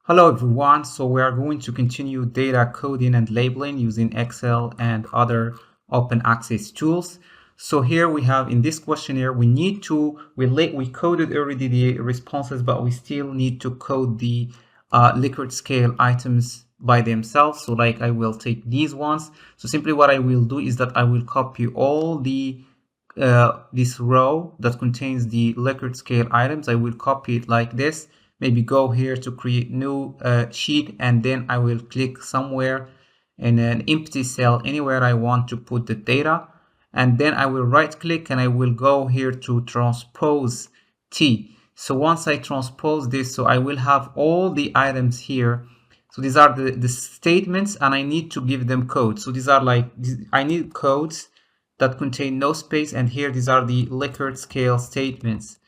Hello everyone, so we are going to continue data coding and labeling using Excel and other open access tools. So here we have in this questionnaire, we coded already the responses, but we still need to code the Likert scale items by themselves. So like I will take these ones. So simply what I will do is that I will copy all this row that contains the Likert scale items. I will copy it like this. Maybe go here to create new sheet, and then I will click somewhere in an empty cell anywhere I want to put the data, and then I will right click and I will go here to transpose T. So once I transpose this, so I will have all the items here. So these are the statements, and I need to give them code. So these are like, I need codes that contain no space, and here these are the Likert scale statements.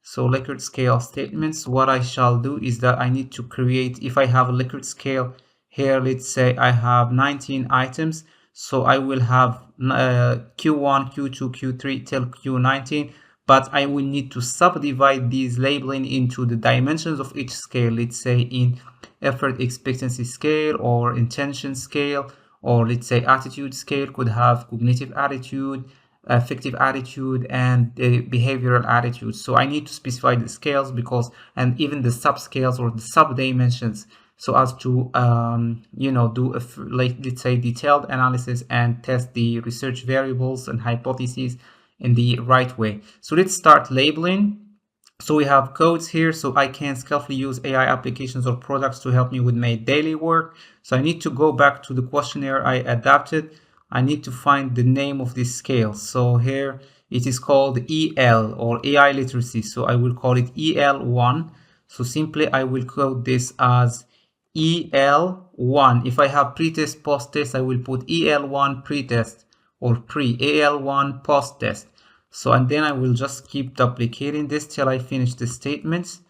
So Likert scale statements, what I shall do is that I need to create, if I have a Likert scale here, let's say I have 19 items. So I will have Q1, Q2, Q3 till Q19, but I will need to subdivide these labeling into the dimensions of each scale, let's say in effort expectancy scale or intention scale, or let's say attitude scale could have cognitive attitude, affective attitude, and behavioral attitude. So I need to specify the scales and even the subscales or the sub dimensions, so as to do like let's say detailed analysis and test the research variables and hypotheses in the right way. So let's start labeling. So we have codes here, so I can skillfully use AI applications or products to help me with my daily work. So I need to go back to the questionnaire I adapted. I need to find the name of this scale. So here it is called EL or AI literacy. So I will call it EL1. So simply I will code this as EL1. If I have pretest, post-test, I will put EL1 pretest or EL1 post-test. So, and then I will just keep duplicating this till I finish the statements.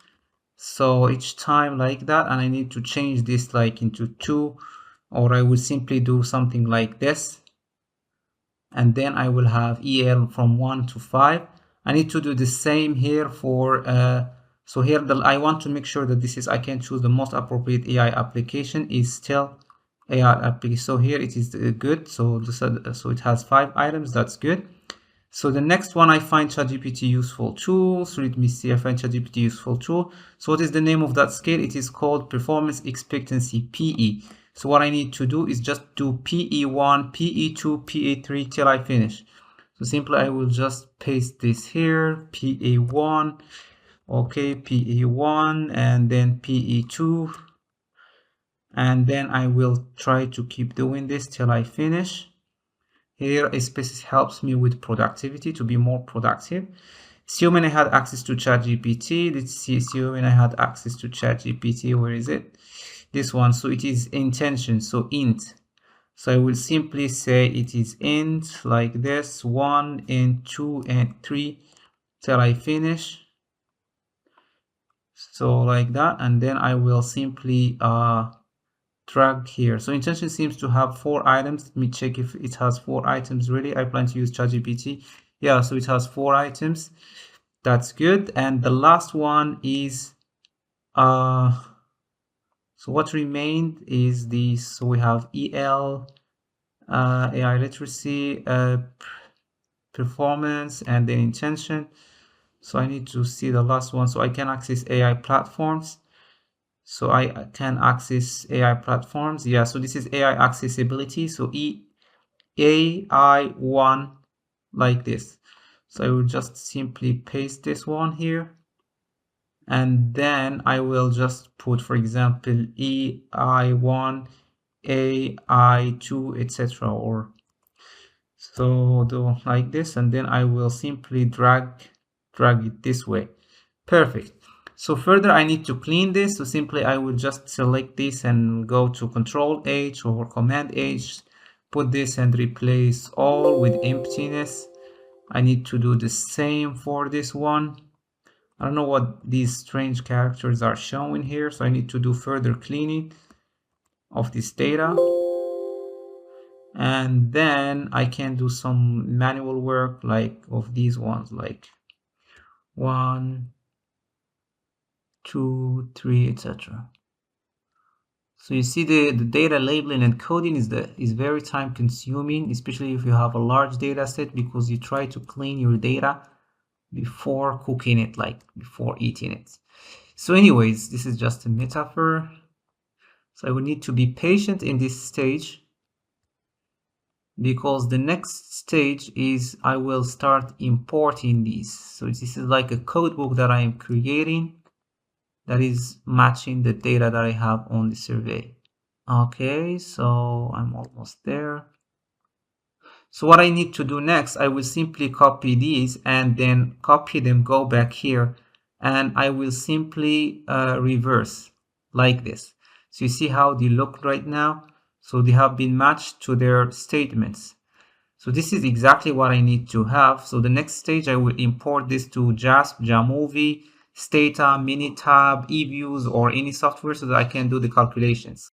So each time like that, and I need to change this like into 2, or I will simply do something like this. And then I will have EL from 1 to 5. I need to do the same here for, so here I want to make sure that this is, I can choose the most appropriate AI application is still AI application. So here it is good. So it has 5 items. That's good. So the next one, I find ChatGPT useful tool. So let me see, I find ChatGPT useful tool. So what is the name of that scale? It is called performance expectancy, PE. So what I need to do is just do PE1, PE2, PE3 till I finish. So simply I will just paste this here, PE1, okay, PE1, and then PE2. And then I will try to keep doing this till I finish. Here, Spaces helps me with productivity, to be more productive. Assuming I had access to ChatGPT, let's see, assuming I had access to ChatGPT, where is it? This one, so it is intention, so int. So I will simply say it is int, like this, 1 and 2 and 3, till I finish. So like that, and then I will simply drag here. So intention seems to have 4 items. Let me check if it has 4 items really. I plan to use ChatGPT. Yeah, so it has 4 items. That's good. And the last one is so what remained is this. So we have EL, AI literacy, performance, and then intention. So I need to see the last one. So I can access AI platforms. So I can access AI platforms. Yeah, so this is AI accessibility. So AI1 like this. So I will just simply paste this one here. And then I will just put, for example, AI1, AI2, etc. Or so do like this. And then I will simply drag it this way. Perfect. So further, I need to clean this. So simply I will just select this and go to Control H or Command H, put this and replace all with emptiness. I need to do the same for this one. I don't know what these strange characters are showing here, so I need to do further cleaning of this data. And then I can do some manual work like of these ones, like 1, 2, 3, etc. So you see the data labeling and coding is very time consuming, especially if you have a large data set, because you try to clean your data before cooking it, like before eating it. So anyways, this is just a metaphor. So I will need to be patient in this stage, because the next stage is I will start importing these. So this is like a codebook that I am creating that is matching the data that I have on the survey. Okay, so I'm almost there. So what I need to do next, I will simply copy these and then copy them, go back here, and I will simply reverse like this. So you see how they look right now? So they have been matched to their statements. So this is exactly what I need to have. So the next stage, I will import this to Jasp, Jamovie, Stata, Minitab, eViews, or any software so that I can do the calculations.